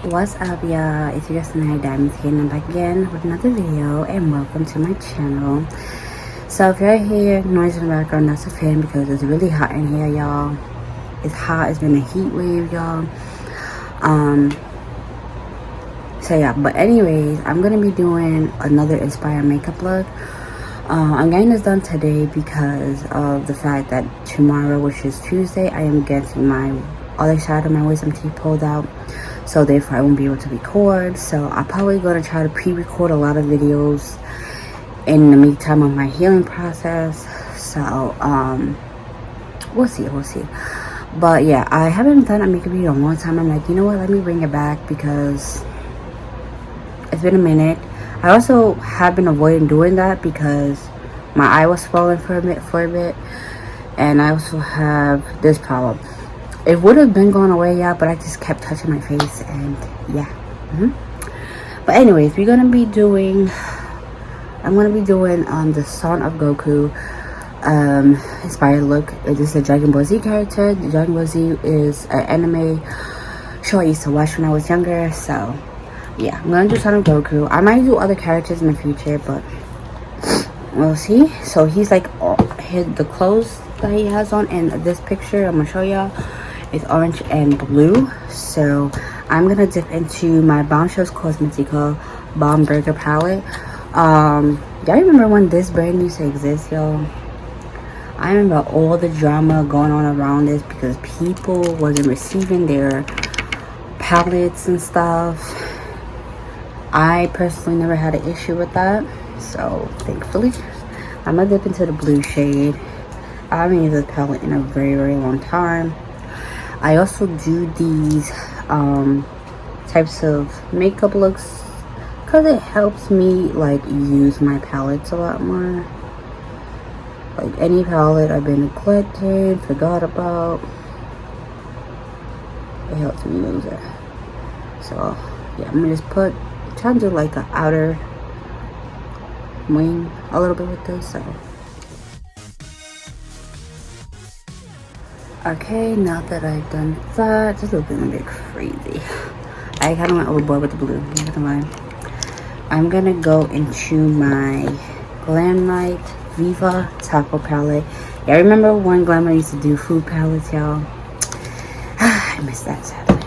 What's up, y'all? It's your Night Diamonds here, and I'm back again with another video, and welcome to my channel. So if you're here, noise in the background, that's a fan because it's really hot in here, y'all. It's hot. It's been a heat wave, y'all. So yeah, but anyways, I'm gonna be doing another inspired makeup look. I'm getting this done today because of the fact that tomorrow, which is Tuesday, I am getting my other side of my wisdom teeth pulled out, so therefore I won't be able to record. So I'm probably going to try to pre-record a lot of videos in the meantime of my healing process. So we'll see. But yeah, I haven't done a makeup video in a long time. I'm like, you know what, let me bring it back because it's been a minute. I also have been avoiding doing that because my eye was swollen for a bit, and I also have this problem. It would have been going away, yeah, but I just kept touching my face, and yeah. But anyways, I'm gonna be doing the Son of Goku inspired look. This is a Dragon Ball Z character. The Dragon Ball Z is an anime show I used to watch when I was younger, so yeah, I'm gonna do Son of Goku. I might do other characters in the future, but we'll see. So he's like, the clothes that he has on in this picture I'm gonna show y'all is orange and blue. So I'm gonna dip into my Bombshells Cosmetica Bomb Burger palette. Y'all remember when this brand used to exist, y'all? I remember all the drama going on around this because people wasn't receiving their palettes and stuff. I personally never had an issue with that, so thankfully I'm gonna dip into the blue shade. I haven't used this palette in a very long time. I also do these types of makeup looks because it helps me like use my palettes a lot more. Like any palette I've been neglecting, forgot about, it helps me use it. So yeah, I'm gonna just try to do like an outer wing a little bit with this. So okay, now that I've done that, this is looking a bit crazy. I kind of went overboard with the blue, I'm not gonna lie. I'm gonna go into my Glam Light Viva Taco palette. Yeah, I remember when Glamour used to do food palettes, y'all. I miss that sadly.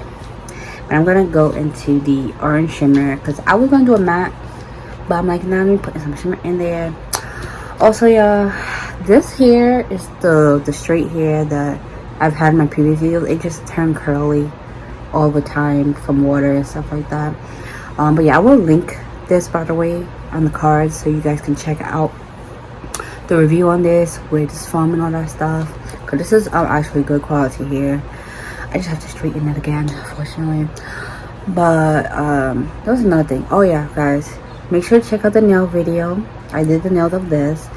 But I'm gonna go into the orange shimmer because I was gonna do a matte, but I'm like, now let me put some shimmer in there. Also, y'all, this hair is the straight hair that I've had in my previous videos. It just turned curly all the time from water and stuff like that. But yeah, I will link this, by the way, on the cards so you guys can check out the review on this, where it's from and all that stuff, because this is actually good quality hair. I just have to straighten it again, unfortunately. But that was another thing. Oh yeah, guys, make sure to check out the nail video. I did the nails of this.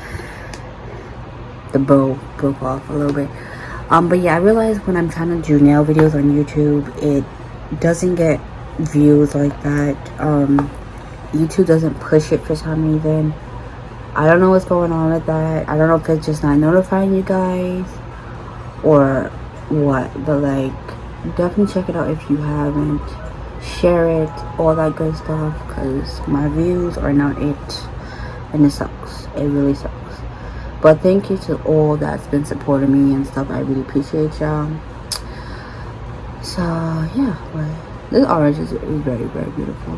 The bow broke off a little bit. But yeah, I realized when I'm trying to do nail videos on YouTube, it doesn't get views like that. YouTube doesn't push it for some reason. I don't know what's going on with that. I don't know if it's just not notifying you guys or what, but like, definitely check it out if you haven't. Share it, all that good stuff, because my views are not it, and it sucks. It really sucks. But thank you to all that's been supporting me and stuff. I really appreciate y'all. So yeah, but this orange is very beautiful.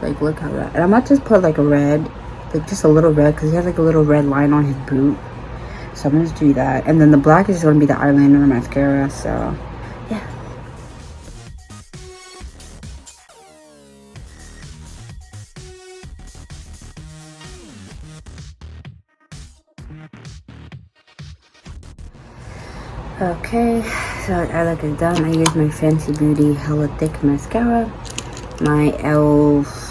Like, look how that, and I might just put like a red, like just a little red, because he has like a little red line on his boot. So I'm gonna just do that, and then the black is gonna be the eyeliner and mascara. So yeah. Okay, so I like it done. I use my Fancy Beauty Hella Thick mascara, my e.l.f.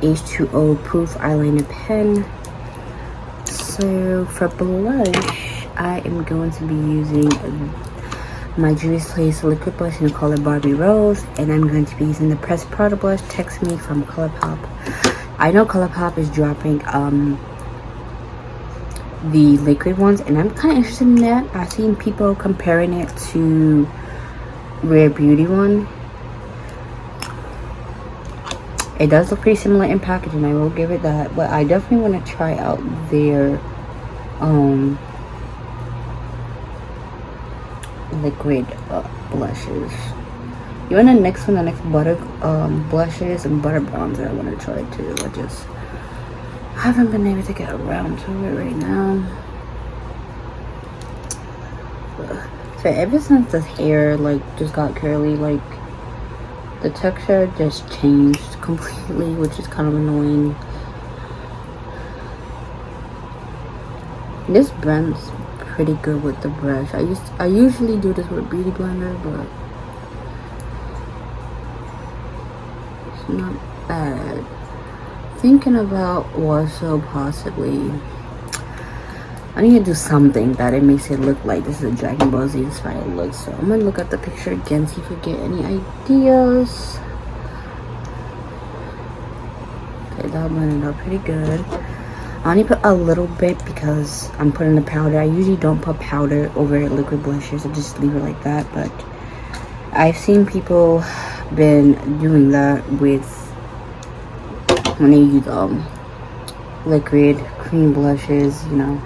H2O proof eyeliner pen. So for blush, I am going to be using my Juvia's Place liquid blush in the color Barbie Rose, and I'm going to be using the Pressed Powder blush Text Me from ColourPop. I know ColourPop is dropping the liquid ones, and I'm kind of interested in that. I've seen people comparing it to Rare Beauty one. It does look pretty similar in packaging, I will give it that, but I definitely want to try out their liquid blushes. Even the next one, the next butter blushes and butter bronzer, I want to try too. I just haven't been able to get around to it right now. So ever since this hair like just got curly, like the texture just changed completely, which is kind of annoying. This blends pretty good with the brush. I usually do this with a beauty blender, but it's not bad. Thinking about also possibly, I need to do something that it makes it look like this is a Dragon Ball Z inspired look. So I'm gonna look at the picture again, see if we get any ideas. Okay, that blended out pretty good. I only put a little bit because I'm putting the powder. I usually don't put powder over liquid blushes. I just leave it like that. But I've seen people been doing that with when they use liquid cream blushes, you know.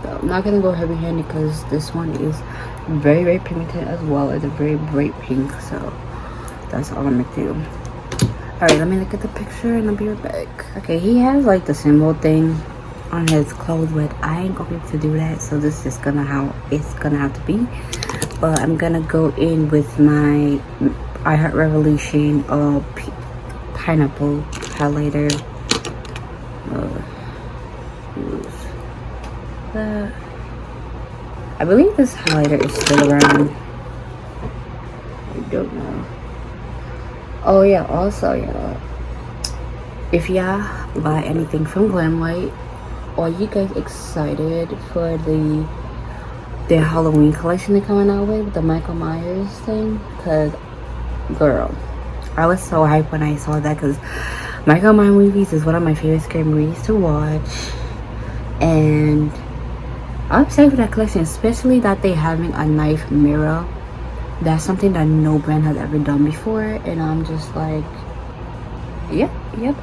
So I'm not gonna go heavy handed because this one is very, very pigmented as well. It's a very bright pink, so that's all I'm gonna do. Alright, let me look at the picture and I'll be right back. Okay, he has like the symbol thing on his clothes, but I ain't gonna be able to do that, so this is gonna how it's gonna have to be. But I'm gonna go in with my I Heart Revolution pineapple highlighter. Use that. I believe this highlighter is still around. I don't know. Oh yeah, also y'all, if y'all buy anything from Glamlight, are you guys excited for their Halloween collection they're coming out with the Michael Myers thing? Cause girl, I was so hyped when I saw that, because Michael Myers movies is one of my favorite scary movies to watch, and I'm excited for that collection, especially that they're having a knife mirror. That's something that no brand has ever done before, and I'm just like, yep,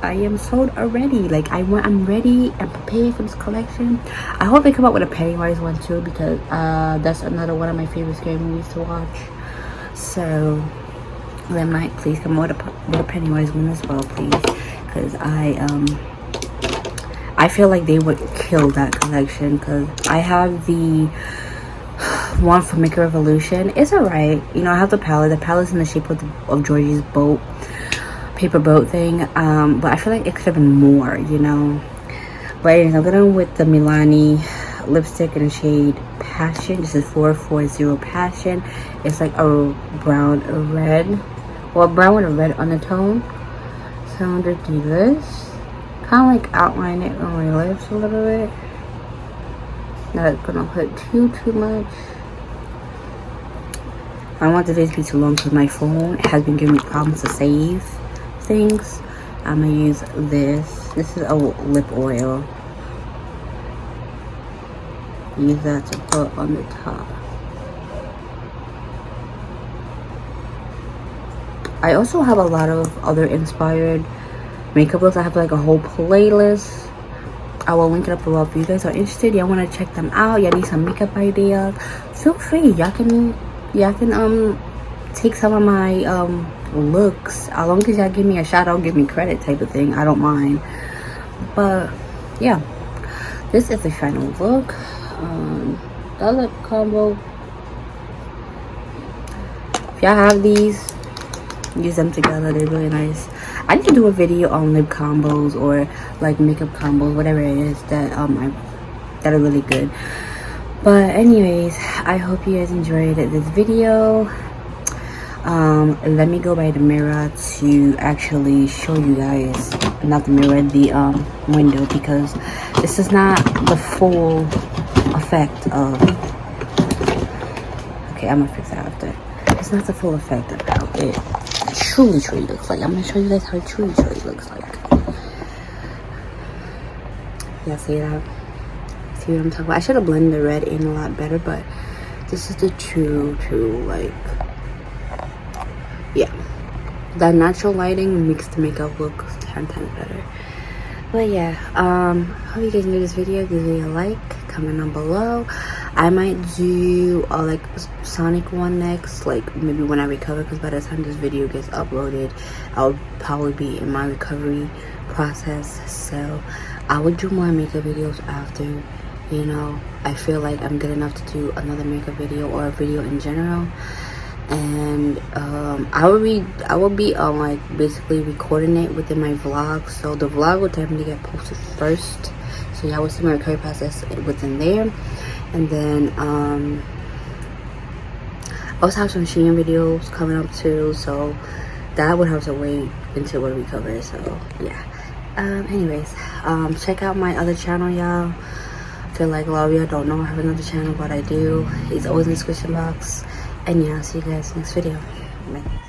I am sold already. Like I'm ready and prepared for this collection. I hope they come up with a Pennywise one too, because that's another one of my favorite scary movies to watch. So them might please come up with a Pennywise one as well, please, because I feel like they would kill that collection, because I have the one for Maker Revolution. It's alright, you know. I have the palette's in the shape of Georgie's boat, paper boat thing, but I feel like it could have been more, you know. But anyways, I'm going with the Milani lipstick in the shade Passion. This is 440 Passion. It's like a brown red, well, brown with a red undertone. So I'm gonna do this, kind of like outline it on my lips a little bit. Not gonna put too much. I don't want the video to be too long because my phone has been giving me problems to save things. I'm gonna use this. This is a lip oil. Use that to put on the top. I also have a lot of other inspired makeup looks. I have like a whole playlist. I will link it up below if you guys are interested. Y'all want to check them out. Y'all need some makeup ideas, feel free. Y'all can take some of my looks, as long as y'all give me a shout out, give me credit type of thing. I don't mind. But yeah, this is the final look. That lip combo, if y'all have these, use them together. They're really nice. I need to do a video on lip combos or like makeup combos, whatever it is that that are really good. But anyways, I hope you guys enjoyed this video. Let me go by the mirror to actually show you guys, not the mirror, the window, because this is not the full effect of, okay, I'm gonna fix that after. It's not the full effect of how it truly looks like. I'm gonna show you guys how it truly looks like. Yeah, see that? See what I'm talking about? I should have blended the red in a lot better, but this is the true like, yeah, that natural lighting makes the makeup look 10 times better. But yeah, hope you guys enjoyed this video. Give me a like, comment down below. I might do a like Sonic one next, like maybe when I recover, because by the time this video gets uploaded, I'll probably be in my recovery process. So I would do more makeup videos after, you know, I feel like I'm good enough to do another makeup video or a video in general. And I will be like basically recording it within my vlog, so the vlog will definitely get posted first, so y'all will see my recovery process within there. And then I also have some Shein videos coming up too, so that would have to wait until we recover. So yeah, anyways, check out my other channel, y'all. I feel like a lot of y'all don't know I have another channel, but I do. It's always in the description box. And yeah, I'll see you guys next video. Bye.